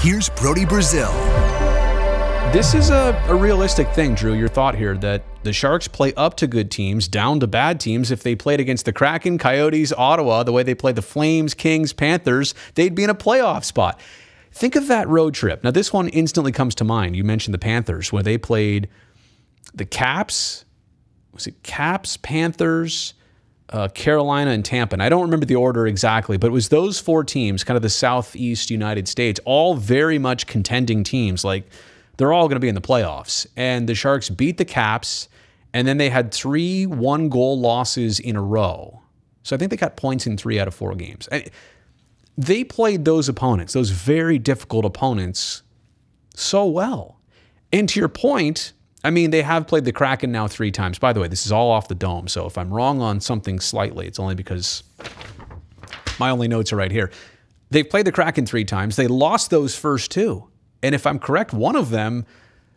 here's Brody Brazil. This is a realistic thing, Drew, your thought here, that the Sharks play up to good teams, down to bad teams. If they played against the Kraken, Coyotes, Ottawa, the way they played the Flames, Kings, Panthers, they'd be in a playoff spot. Think of that road trip. Now, this one instantly comes to mind. You mentioned the Panthers, where they played the Caps. Was it Caps, Panthers, Carolina, and Tampa? And I don't remember the order exactly, but it was those four teams, kind of the Southeast United States, all very much contending teams. Like, they're all going to be in the playoffs. And the Sharks beat the Caps, and then they had 3 one-goal losses in a row. So I think they got points in 3 out of 4 games. They played those opponents, those very difficult opponents, so well. And to your point, I mean, they have played the Kraken now 3 times. By the way, this is all off the dome, so if I'm wrong on something slightly, it's only because my only notes are right here. They've played the Kraken 3 times. They lost those first 2. And if I'm correct, one of them,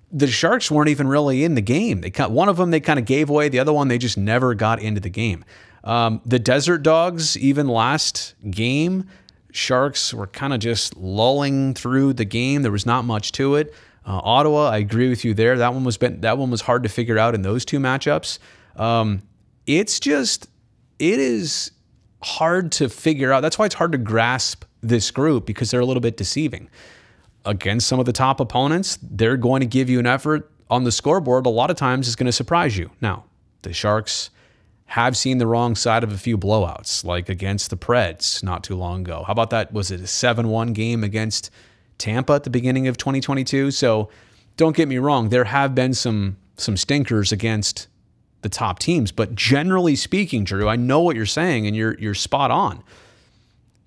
the Sharks weren't even really in the game. One of them they kind of gave away. The other one, they just never got into the game. The Desert Dogs, even last game, Sharks were kind of just lulling through the game. There was not much to it. Ottawa, I agree with you there. That one was hard to figure out in those 2 matchups. It is hard to figure out. That's why it's hard to grasp this group, because they're a little bit deceiving. Against some of the top opponents, they're going to give you an effort on the scoreboard. A lot of times it's going to surprise you. Now, the Sharks have seen the wrong side of a few blowouts, like against the Preds not too long ago. How about that? Was it a 7-1 game against Tampa at the beginning of 2022? So don't get me wrong, there have been some stinkers against the top teams. But generally speaking, Drew, I know what you're saying, and you're spot on.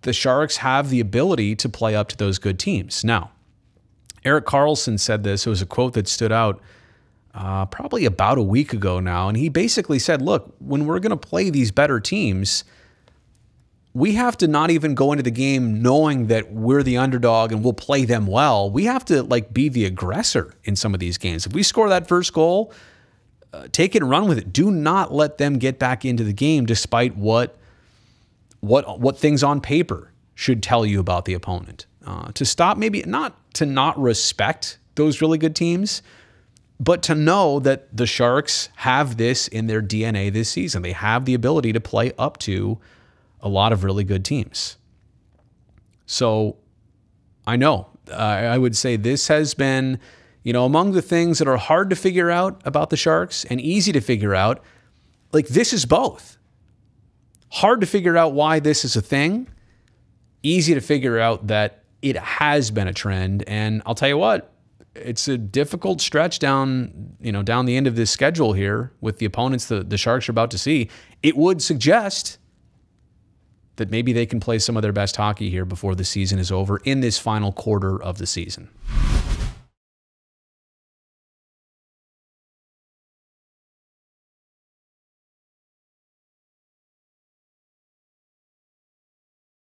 The Sharks have the ability to play up to those good teams. Now, Erik Karlsson said this. It was a quote that stood out probably about a week ago now. And he basically said, look, when we're going to play these better teams, we have to not even go into the game knowing that we're the underdog and we'll play them well. We have to be the aggressor in some of these games. If we score that first goal, take it and run with it. Do not let them get back into the game despite what things on paper should tell you about the opponent. To stop, maybe not to not respect those really good teams, but to know that the Sharks have this in their DNA this season. They have the ability to play up to a lot of really good teams. So I know, I would say this has been, among the things that are hard to figure out about the Sharks and easy to figure out, this is both. Hard to figure out why this is a thing. Easy to figure out that it has been a trend. And I'll tell you what, it's a difficult stretch down the end of this schedule here with the opponents the Sharks are about to see. It would suggest that maybe they can play some of their best hockey here before the season is over in this final quarter of the season.